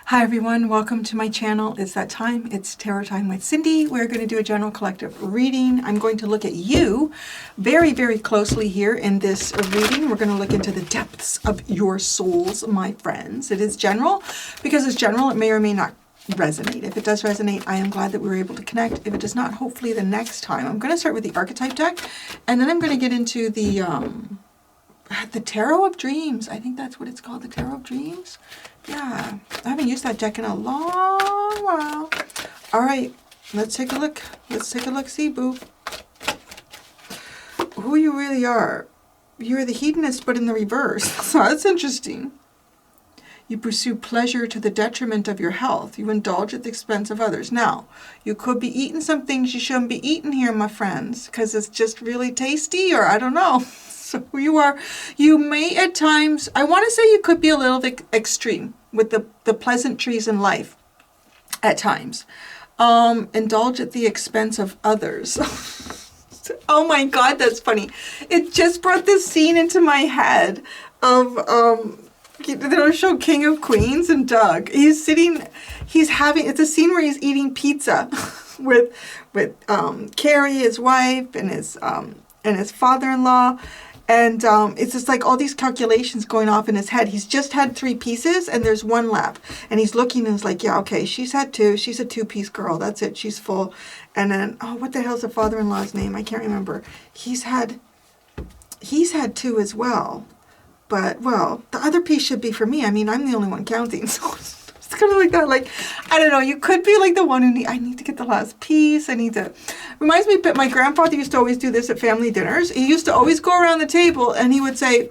Hi everyone, welcome to my channel. It's that time. It's Tarot Time with Cindy. We're going to do a general collective reading. I'm going to look at you very, very closely here in this reading. We're going to look into the depths of your souls, my friends. It is general. Because it's general, it may or may not resonate. If it does resonate, I am glad that we were able to connect. If it does not, hopefully the next time. I'm going to start with the archetype deck, and then I'm going to get into the Tarot of Dreams. I think that's what it's called, the Tarot of Dreams. Yeah, I haven't used that deck in a long while. All right, let's take a look. Let's take a look-see, boo. Who you really are. You're the hedonist, but in the reverse. So that's interesting. You pursue pleasure to the detriment of your health. You indulge at the expense of others. Now, you could be eating some things you shouldn't be eating here, my friends, because it's just really tasty, or I don't know. So who you are, you may at times, I want to say you could be a little bit extreme with the pleasantries in life at times. Indulge at the expense of others. Oh my God, that's funny. It just brought this scene into my head of, they'll show King of Queens and Doug. It's a scene where he's eating pizza with Carrie, his wife, and his father-in-law. And it's just like all these calculations going off in his head. He's just had 3 pieces and there's 1 left. And he's looking and he's like, yeah, okay, she's had 2. She's a 2-piece girl. That's it. She's full. And then, oh, what the hell's the father-in-law's name? I can't remember. He's had 2 as well. But, well, the other piece should be for me. I mean, I'm the only one counting. So it's kind of like that. Like, I don't know. You could be like the one who I need to get the last piece. Reminds me, but my grandfather used to always do this at family dinners. He used to always go around the table and he would say,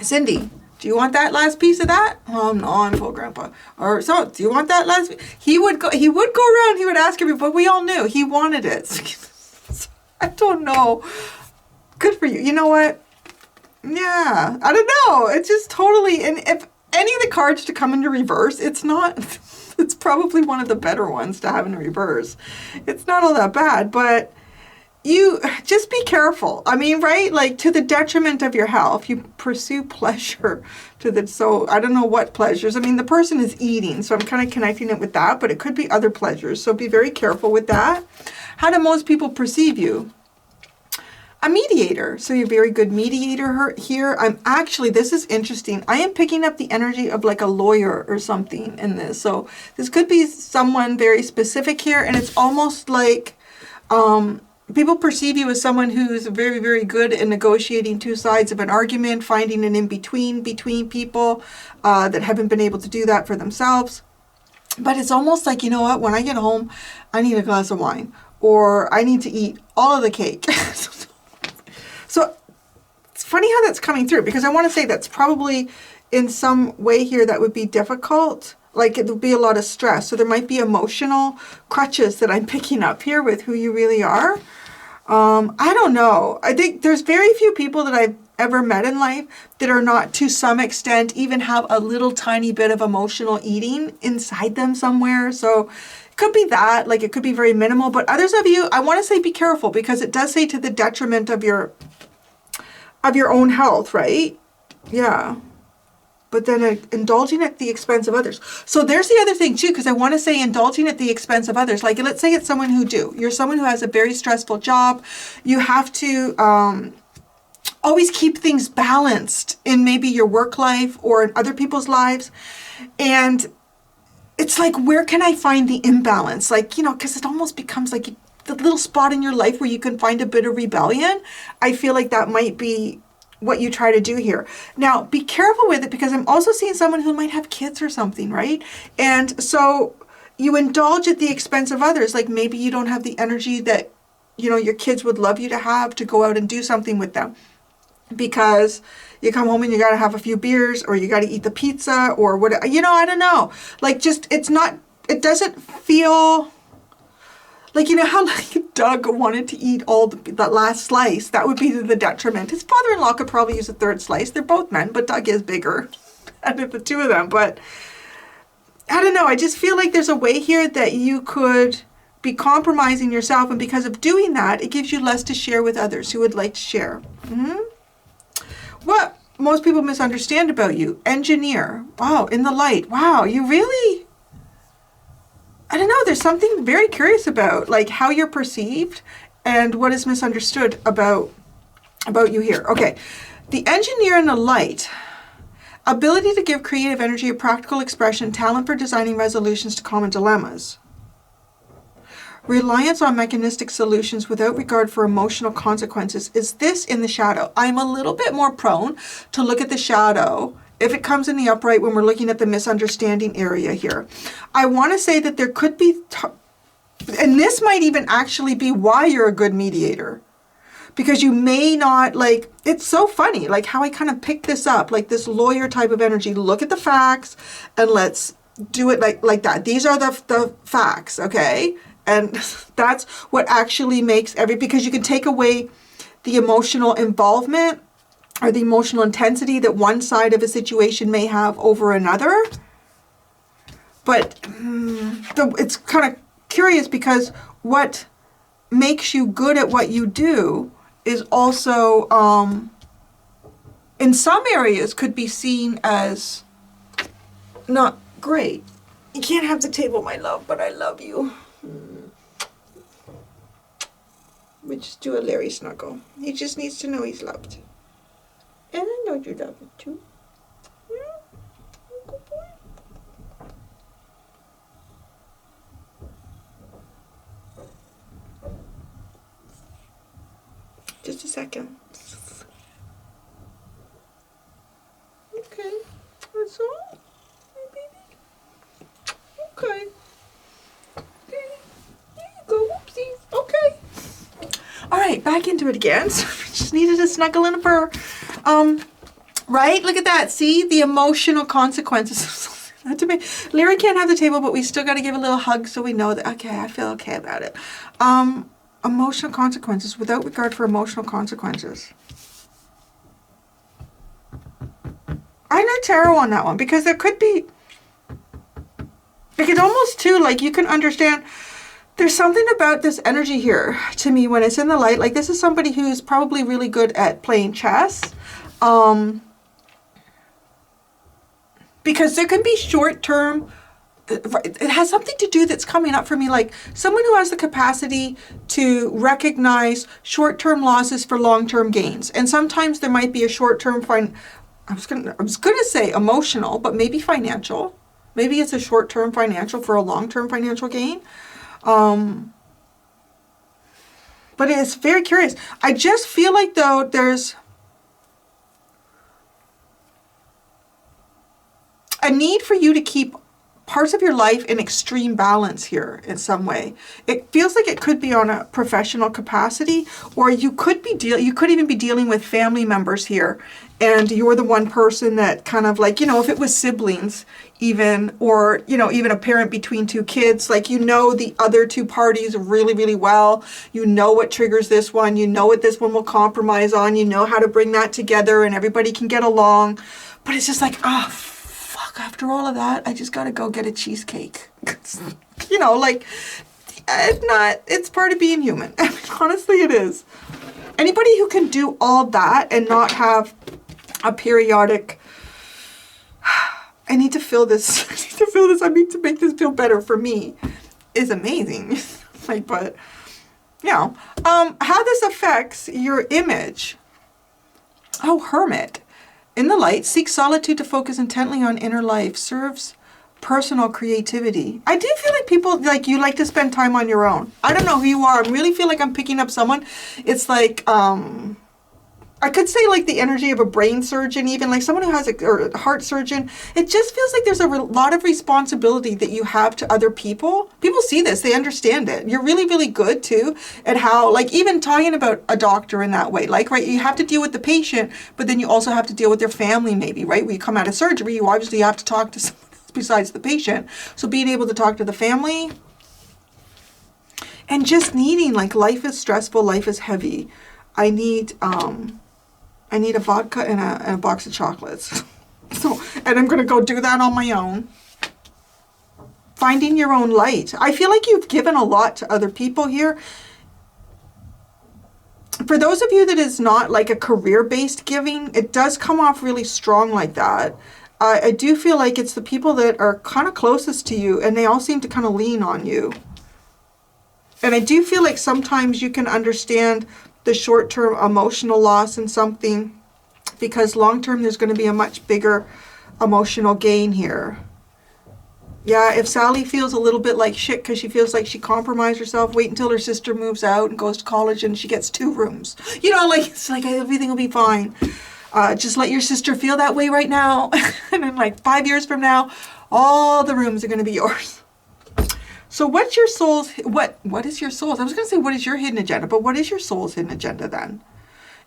Cindy, do you want that last piece of that? Oh, no, I'm full, Grandpa. Or, so, do you want that last piece? He would go around, he would ask everybody, but we all knew he wanted it. I don't know. Good for you. You know what? Yeah, I don't know. It's just totally, and if any of the cards to come into reverse, it's probably one of the better ones to have in reverse. It's not all that bad, but you just be careful. I mean, right? Like, to the detriment of your health, you pursue pleasure so I don't know what pleasures. I mean, the person is eating, so I'm kind of connecting it with that, but it could be other pleasures. So be very careful with that. How do most people perceive you? A mediator. So you're a very good mediator here. This is interesting. I am picking up the energy of like a lawyer or something in this. So this could be someone very specific here. And it's almost like people perceive you as someone who's very, very good in negotiating 2 sides of an argument, finding an in-between between people that haven't been able to do that for themselves. But it's almost like, you know what, when I get home, I need a glass of wine, or I need to eat all of the cake. So it's funny how that's coming through, because I want to say that's probably in some way here that would be difficult. Like, it would be a lot of stress. So there might be emotional crutches that I'm picking up here with who you really are. I don't know. I think there's very few people that I've ever met in life that are not, to some extent, even have a little tiny bit of emotional eating inside them somewhere. So could be that, like, it could be very minimal, but others of you, I want to say be careful, because it does say to the detriment of your own health, right? Yeah. But then indulging at the expense of others. So there's the other thing too, because I want to say indulging at the expense of others. Like, let's say it's someone you're someone who has a very stressful job. You have to always keep things balanced in maybe your work life or in other people's lives. And it's like, where can I find the imbalance? Like, you know, because it almost becomes like the little spot in your life where you can find a bit of rebellion. I feel like that might be what you try to do here. Now, be careful with it, because I'm also seeing someone who might have kids or something, right? And so you indulge at the expense of others. Like, maybe you don't have the energy that, you know, your kids would love you to have to go out and do something with them, because you come home and you got to have a few beers, or you got to eat the pizza, or what, you know, I don't know. Like, just, it doesn't feel like, you know how like Doug wanted to eat all that last slice? That would be to the detriment. His father-in-law could probably use a 3rd slice. They're both men, but Doug is bigger out of the 2 of them. But I don't know. I just feel like there's a way here that you could be compromising yourself. And because of doing that, it gives you less to share with others who would like to share. What most people misunderstand about you. Engineer. Wow, in the light. Wow, you really I don't know, there's something very curious about like how you're perceived and what is misunderstood about you here. Okay, the engineer in the light, ability to give creative energy a practical expression, talent for designing resolutions to common dilemmas. Reliance on mechanistic solutions without regard for emotional consequences. Is this in the shadow? I'm a little bit more prone to look at the shadow if it comes in the upright when we're looking at the misunderstanding area here. I want to say that there could be, and this might even actually be why you're a good mediator. Because you may not, like, it's so funny, like how I kind of picked this up, like this lawyer type of energy. Look at the facts and let's do it like that. These are the facts, okay? And that's what actually makes because you can take away the emotional involvement or the emotional intensity that one side of a situation may have over another. But it's kind of curious because what makes you good at what you do is also, in some areas, could be seen as not great. You can't have the table, my love, but I love you. We just do a Larry snuggle. He just needs to know he's loved. And I know you love him too. Good boy. Just a second. Okay. That's all? Hey, baby. Okay. Oopsies. Okay. All right, back into it again. Just needed to snuggle in a fur. Right? Look at that. See the emotional consequences. Not to me. Larry can't have the table, but we still got to give a little hug so we know that, okay, I feel okay about it. Emotional consequences without regard for emotional consequences. I know tarot on that one because there could be, like, it's almost too, like, you can understand. There's something about this energy here to me when it's in the light. Like, this is somebody who's probably really good at playing chess. Because there can be short-term, it has something to do that's coming up for me, like someone who has the capacity to recognize short-term losses for long-term gains. And sometimes there might be a short-term, I was gonna say emotional, but maybe financial. Maybe it's a short-term financial for a long-term financial gain. But it's very curious. I just feel like, though, there's a need for you to keep parts of your life in extreme balance here in some way. It feels like it could be on a professional capacity, or you could be you could even be dealing with family members here, and you're the one person that kind of, like, you know, if it was siblings even, or, you know, even a parent between two kids, like, you know, the other two parties really, really well. You know what triggers this one. You know what this one will compromise on. You know how to bring that together and everybody can get along. But it's just like, oh, fuck, after all of that, I just got to go get a cheesecake. You know, like, it's part of being human. I mean, honestly, it is. Anybody who can do all that and not have a periodic, I need to feel this, I need to make this feel better for me, is amazing. Like, but, you know, how this affects your image. Oh, hermit. In the light, seek solitude to focus intently on inner life. Serves personal creativity. I do feel like people, like, you like to spend time on your own. I don't know who you are. I really feel like I'm picking up someone. It's like, I could say like the energy of a brain surgeon, even like someone who has or a heart surgeon. It just feels like there's a lot of responsibility that you have to other people. People see this, they understand it. You're really, really good too at how, like, even talking about a doctor in that way, like, right, you have to deal with the patient, but then you also have to deal with their family maybe, right? When you come out of surgery, you obviously have to talk to someone else besides the patient. So being able to talk to the family and just needing, like, life is stressful, life is heavy. I need a vodka and a box of chocolates. So, and I'm going to go do that on my own. Finding your own light. I feel like you've given a lot to other people here. For those of you that is not like a career-based giving, it does come off really strong like that. I do feel like it's the people that are kind of closest to you, and they all seem to kind of lean on you. And I do feel like sometimes you can understand the short-term emotional loss in something, because long-term there's going to be a much bigger emotional gain here. Yeah, if Sally feels a little bit like shit because she feels like she compromised herself, wait until her sister moves out and goes to college and she gets 2 rooms. You know, like, it's like everything will be fine. Just let your sister feel that way right now. And then like 5 years from now, all the rooms are going to be yours. So what's your soul's, what is your soul's? I was going to say, what is your hidden agenda? But what is your soul's hidden agenda then?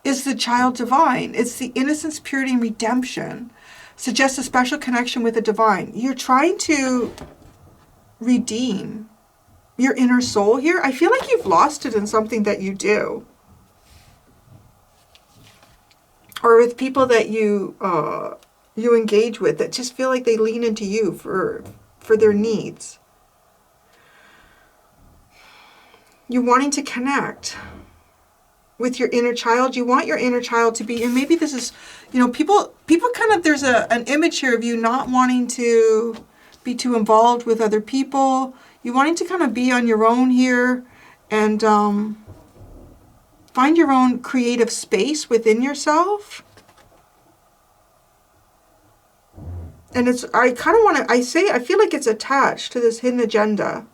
Is the child divine. It's the innocence, purity, and redemption. Suggests a special connection with the divine. You're trying to redeem your inner soul here. I feel like you've lost it in something that you do. Or with people that you engage with that just feel like they lean into you for their needs. You're wanting to connect with your inner child. You want your inner child to be, and maybe this is, you know, people kind of, there's an image here of you not wanting to be too involved with other people. You wanting to kind of be on your own here and find your own creative space within yourself. And it's, I kind of want to, I feel like it's attached to this hidden agenda.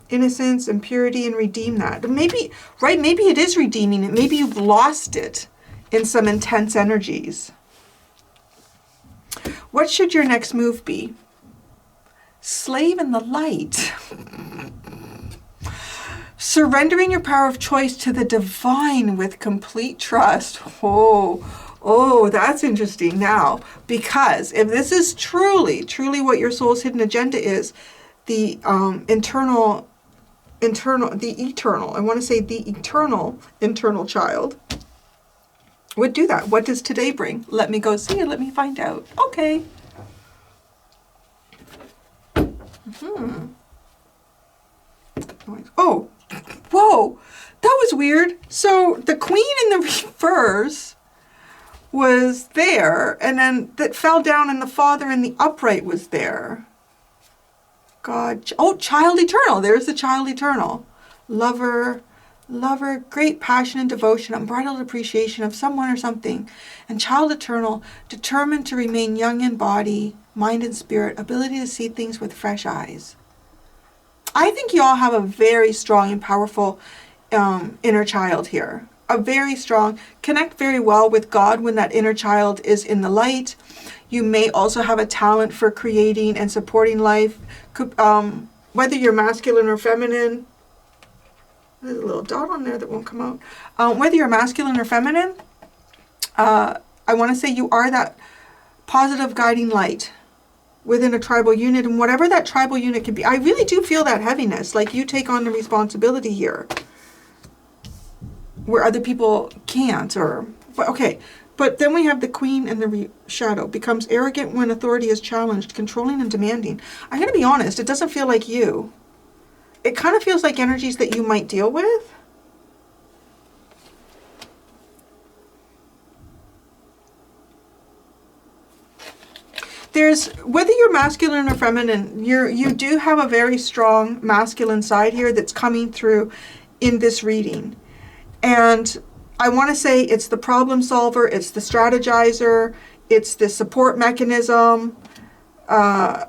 Innocence and purity, and redeem that. Maybe, right, maybe it is redeeming it. Maybe you've lost it in some intense energies. What should your next move be? Slave in the light. Surrendering your power of choice to the divine with complete trust. Oh, that's interesting now. Because if this is truly what your soul's hidden agenda is, the eternal, I want to say the eternal internal child would do that. What does today bring? Let me go see and let me find out. Okay. Oh, whoa, that was weird. So the queen in the reverse was there, and then that fell down, and the father in the upright was there. God, oh, child eternal. There's the child eternal. Lover, great passion and devotion, unbridled appreciation of someone or something. And child eternal, determined to remain young in body, mind and spirit, ability to see things with fresh eyes. I think you all have a very strong and powerful inner child here. A very strong, connect very well with God when that inner child is in the light. You may also have a talent for creating and supporting life, whether you're masculine or feminine. There's a little dot on there that won't come out. Whether you're masculine or feminine, I want to say you are that positive guiding light within a tribal unit, and whatever that tribal unit can be. I really do feel that heaviness, like you take on the responsibility here, where other people can't, or, okay. But then we have the queen in the shadow, becomes arrogant when authority is challenged, controlling and demanding. I'm going to be honest, it doesn't feel like you. It kind of feels like energies that you might deal with. There's, whether you're masculine or feminine, you do have a very strong masculine side here that's coming through in this reading. And I want to say it's the problem solver, it's the strategizer, it's the support mechanism. Oh,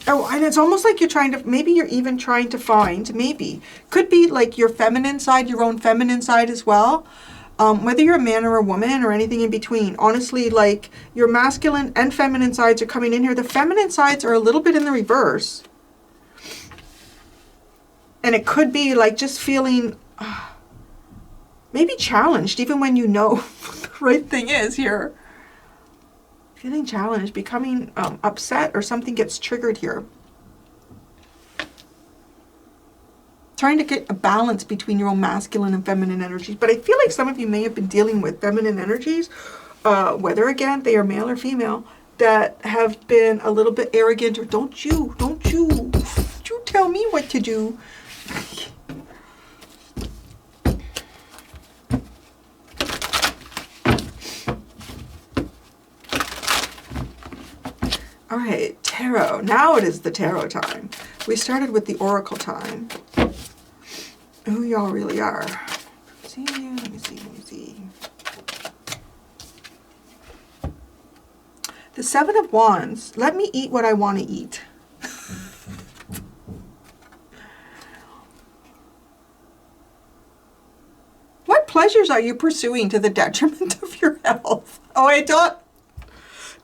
and it's almost like you're trying to, maybe you're even trying to find, maybe, could be like your feminine side, your own feminine side as well. Whether you're a man or a woman or anything in between, honestly, like your masculine and feminine sides are coming in here. The feminine sides are a little bit in the reverse. And it could be like just feeling maybe challenged, even when you know what the right thing is here. Feeling challenged, becoming upset, or something gets triggered here. Trying to get a balance between your own masculine and feminine energies. But I feel like some of you may have been dealing with feminine energies, whether again they are male or female, that have been a little bit arrogant, or don't you tell me what to do. All right, tarot. Now it is the tarot time. We started with the oracle time. Who y'all really are. Let me see. The Seven of Wands. Let me eat what I want to eat. What pleasures are you pursuing to the detriment of your health? Oh,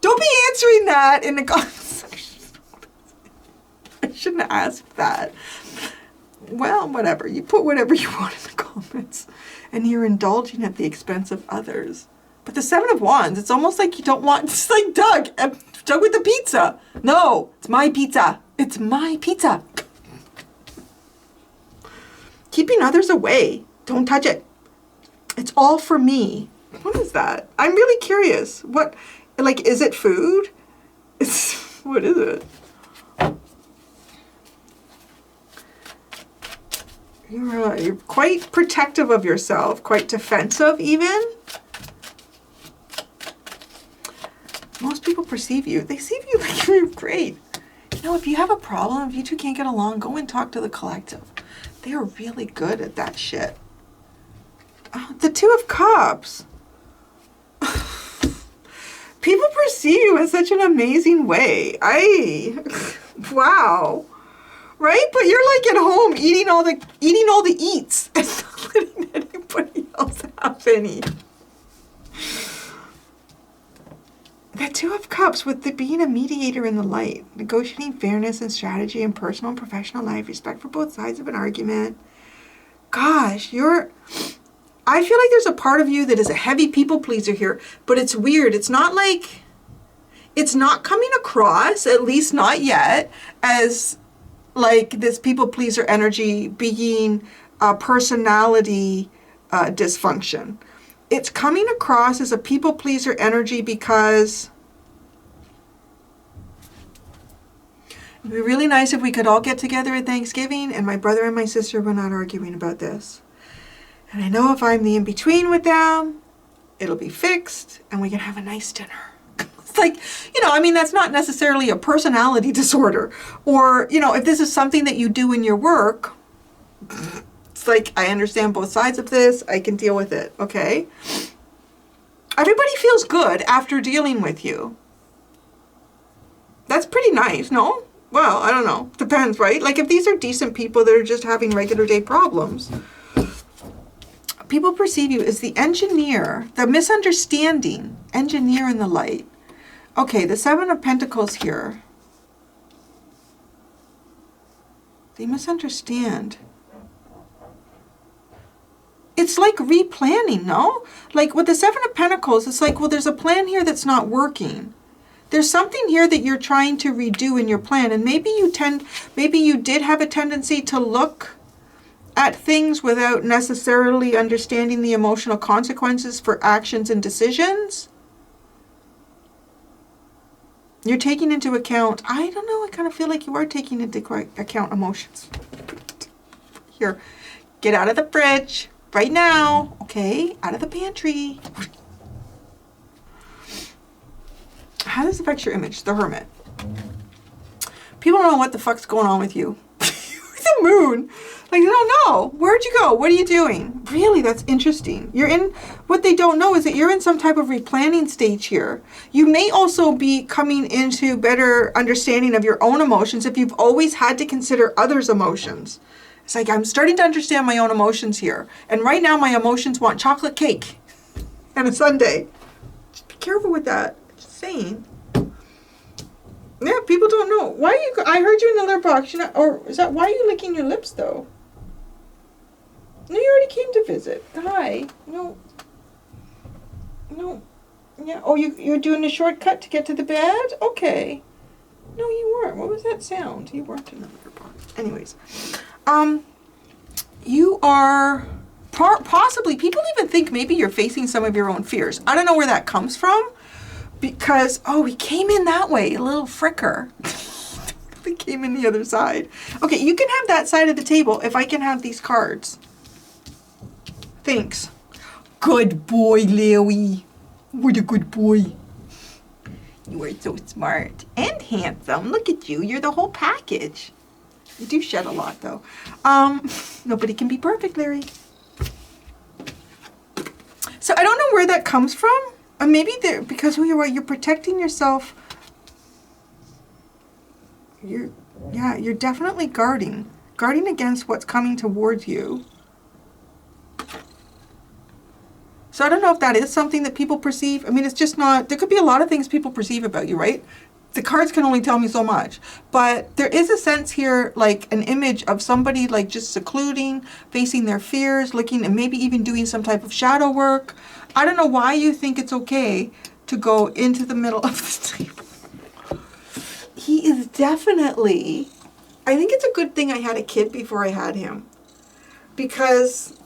don't be answering that in the comments section. I shouldn't have asked that. Well, whatever. You put whatever you want in the comments. And you're indulging at the expense of others. But the Seven of Wands, it's almost like you don't want... It's like Doug with the pizza. No, it's my pizza. It's my pizza. Keeping others away. Don't touch it. It's all for me. What is that? I'm really curious. What, like, is it food? What is it? You're quite protective of yourself, quite defensive even. Most people perceive you. They see you like you're great. You know, if you have a problem, if you two can't get along, go and talk to the collective. They are really good at that shit. Oh, the Two of Cups. People perceive you in such an amazing way. Wow. Right? But you're like at home eating all the eats and not letting anybody else have any. The Two of Cups with being a mediator in the light, negotiating fairness and strategy in personal and professional life, respect for both sides of an argument. Gosh, I feel like there's a part of you that is a heavy people pleaser here, but it's weird. It's not like, it's not coming across, at least not yet, as like this people pleaser energy being a personality dysfunction. It's coming across as a people pleaser energy because it'd be really nice if we could all get together at Thanksgiving and my brother and my sister were not arguing about this. And I know if I'm the in-between with them, it'll be fixed and we can have a nice dinner. It's like, you know, I mean, that's not necessarily a personality disorder. Or, you know, if this is something that you do in your work, it's like, I understand both sides of this. I can deal with it, okay? Everybody feels good after dealing with you. That's pretty nice, no? Well, I don't know. Depends, right? Like, if these are decent people that are just having regular day problems, people perceive you as the engineer, the misunderstanding, engineer in the light. Okay, the Seven of Pentacles here. They misunderstand. It's like replanning, no? Like with the Seven of Pentacles, it's like, well, there's a plan here that's not working. There's something here that you're trying to redo in your plan. And maybe you did have a tendency to look at things without necessarily understanding the emotional consequences for actions and decisions. You're taking into account, I don't know, I kind of feel like you are taking into account emotions. Here, get out of the fridge right now, okay? Out of the pantry. How does this affect your image? The Hermit. People don't know what the fuck's going on with you. The Moon. Like, they don't know. Where'd you go? What are you doing? Really, that's interesting. You're in, what they don't know is that you're in some type of replanning stage here. You may also be coming into better understanding of your own emotions if you've always had to consider others' emotions. It's like, I'm starting to understand my own emotions here. And right now my emotions want chocolate cake and a sundae. Just be careful with that. Just saying. Yeah, people don't know. Why are you, I heard you in the letterbox, or is that, why are you licking your lips though? No, you already came to visit. Hi. No. Yeah. Oh, you're doing a shortcut to get to the bed? Okay. No, you weren't. What was that sound? You weren't in the letterbox. Anyways. You are possibly, people even think maybe you're facing some of your own fears. I don't know where that comes from. Because, oh, we came in that way, a little fricker. We came in the other side. Okay, you can have that side of the table if I can have these cards. Thanks. Good boy, Louie. What a good boy. You are so smart and handsome. Look at you. You're the whole package. You do shed a lot, though. Nobody can be perfect, Larry. So I don't know where that comes from. Maybe because who you are, you're protecting yourself. You're definitely guarding against what's coming towards you. So I don't know if that is something that people perceive. I mean, it's just not, there could be a lot of things people perceive about you, right? The cards can only tell me so much. But there is a sense here, like an image of somebody like just secluding, facing their fears, looking and maybe even doing some type of shadow work. I don't know why you think it's okay to go into the middle of the table. He is definitely, I think it's a good thing I had a kid before I had him. Because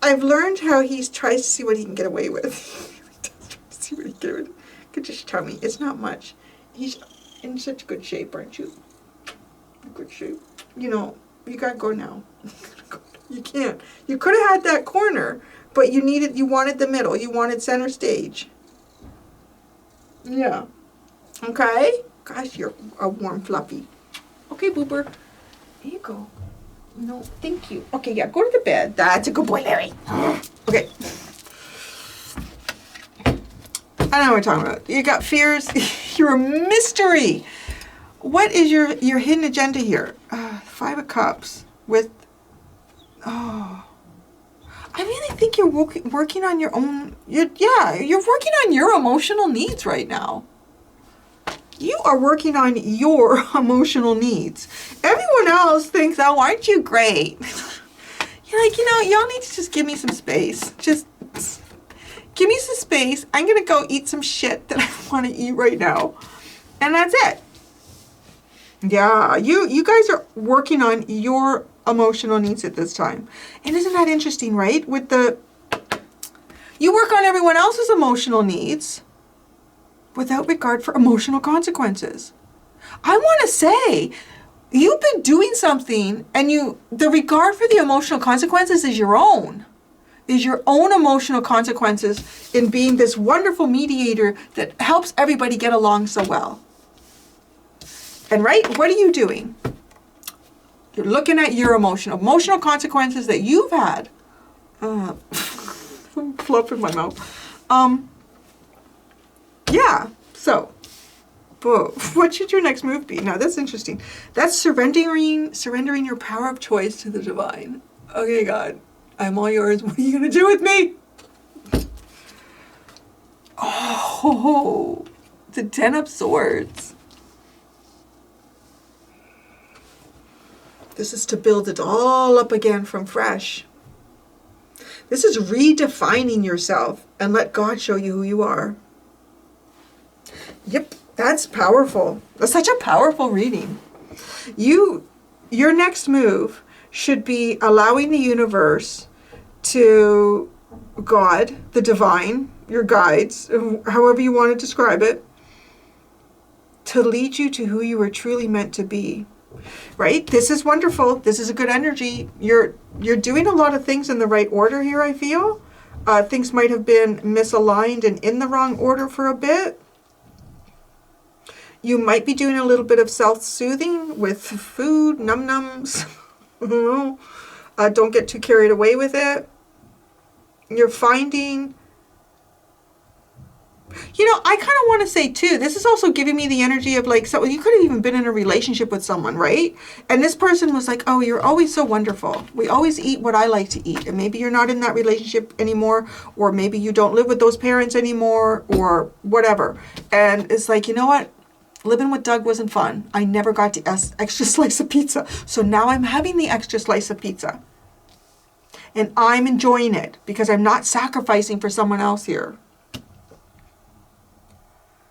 I've learned how he tries to see what he can get away with. He does try to see what he can get away with. Could just tell me, it's not much. He's in such good shape, aren't you? Good shape. You know, you gotta go now. You can't. You could have had that corner, but you wanted the middle. You wanted center stage. Yeah. Okay? Gosh, you're a warm fluffy. Okay, Boober. Here you go. No, thank you. Okay, yeah, go to the bed. That's a good boy, Larry. Okay. I know what we're talking about. You got fears. You're a mystery. What is your hidden agenda here? 5 of Cups with... Oh. I really think you're working on your own... You're working on your emotional needs right now. You are working on your emotional needs. Everyone else thinks, oh, aren't you great? You're like, y'all need to just give me some space. Just give me some space. I'm going to go eat some shit that I want to eat right now. And that's it. Yeah, you guys are working on your emotional needs at this time. And isn't that interesting, right? You work on everyone else's emotional needs without regard for emotional consequences. I want to say, you've been doing something and the regard for the emotional consequences is your own. Is your own emotional consequences in being this wonderful mediator that helps everybody get along so well. And right, what are you doing? You're looking at your emotional consequences that you've had. Fluff in my mouth. Yeah, so, what should your next move be? Now, that's interesting. That's surrendering your power of choice to the divine. Okay, God, I'm all yours. What are you going to do with me? Oh, the 10 of Swords. This is to build it all up again from fresh. This is redefining yourself and let God show you who you are. Yep, that's powerful. That's such a powerful reading. Your next move should be allowing the universe to God, the divine, your guides, however you want to describe it, to lead you to who you are truly meant to be. Right? This is wonderful. This is a good energy. You're doing a lot of things in the right order here, I feel. Things might have been misaligned and in the wrong order for a bit. You might be doing a little bit of self-soothing with food, num-nums. Don't get too carried away with it. You're finding... I kind of want to say too, this is also giving me the energy of like, so you could have even been in a relationship with someone, right? And this person was like, oh, you're always so wonderful. We always eat what I like to eat. And maybe you're not in that relationship anymore, or maybe you don't live with those parents anymore, or whatever. And it's like, you know what? Living with Doug wasn't fun. I never got the extra slice of pizza. So now I'm having the extra slice of pizza. And I'm enjoying it because I'm not sacrificing for someone else here.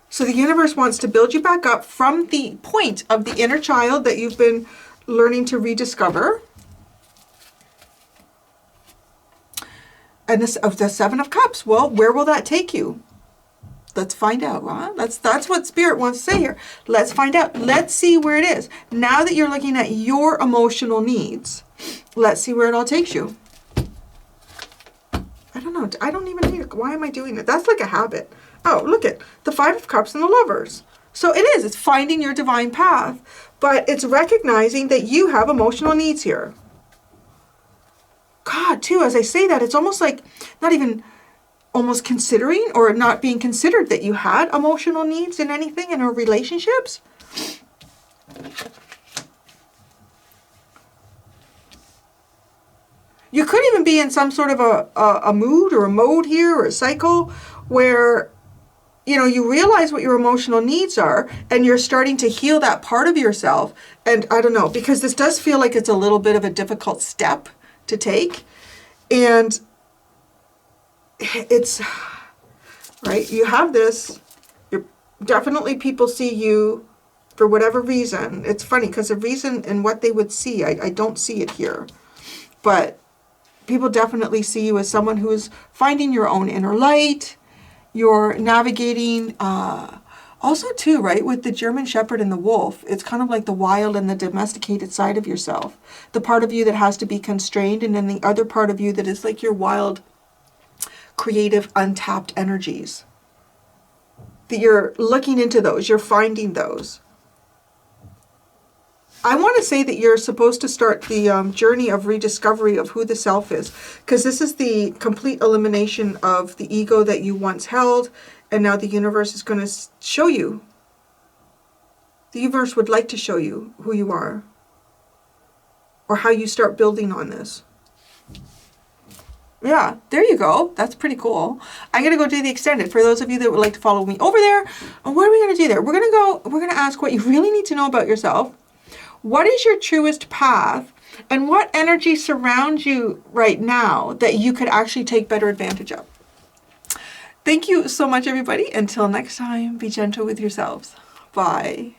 So the universe wants to build you back up from the point of the inner child that you've been learning to rediscover. And the 7 of Cups, well, where will that take you? Let's find out. Huh? That's what Spirit wants to say here. Let's find out. Let's see where it is. Now that you're looking at your emotional needs, let's see where it all takes you. I don't know. I don't even need it. Why am I doing it? That's like a habit. Oh, look at the Five of Cups and the Lovers. So it is. It's finding your divine path. But it's recognizing that you have emotional needs here. God, too, as I say that, it's almost like not even almost considering or not being considered that you had emotional needs in anything in our relationships. You could even be in some sort of a mood or a mode here or a cycle where, you know, you realize what your emotional needs are and you're starting to heal that part of yourself. And I don't know, because this does feel like it's a little bit of a difficult step to take. And it's, right, you have this, you're, definitely people see you for whatever reason. It's funny because the reason and what they would see, I don't see it here. But people definitely see you as someone who is finding your own inner light. You're navigating, also too, right, with the German Shepherd and the wolf, it's kind of like the wild and the domesticated side of yourself. The part of you that has to be constrained, and then the other part of you that is like your wild, creative, untapped energies. That you're looking into those, you're finding those. I want to say that you're supposed to start the journey of rediscovery of who the self is, because this is the complete elimination of the ego that you once held, and now the universe is going to show you. The universe would like to show you who you are, or how you start building on this. Yeah, there you go. That's pretty cool. I'm going to go do the extended. For those of you that would like to follow me over there, what are we going to do there? We're going to ask what you really need to know about yourself. What is your truest path, and what energy surrounds you right now that you could actually take better advantage of? Thank you so much, everybody. Until next time, be gentle with yourselves. Bye.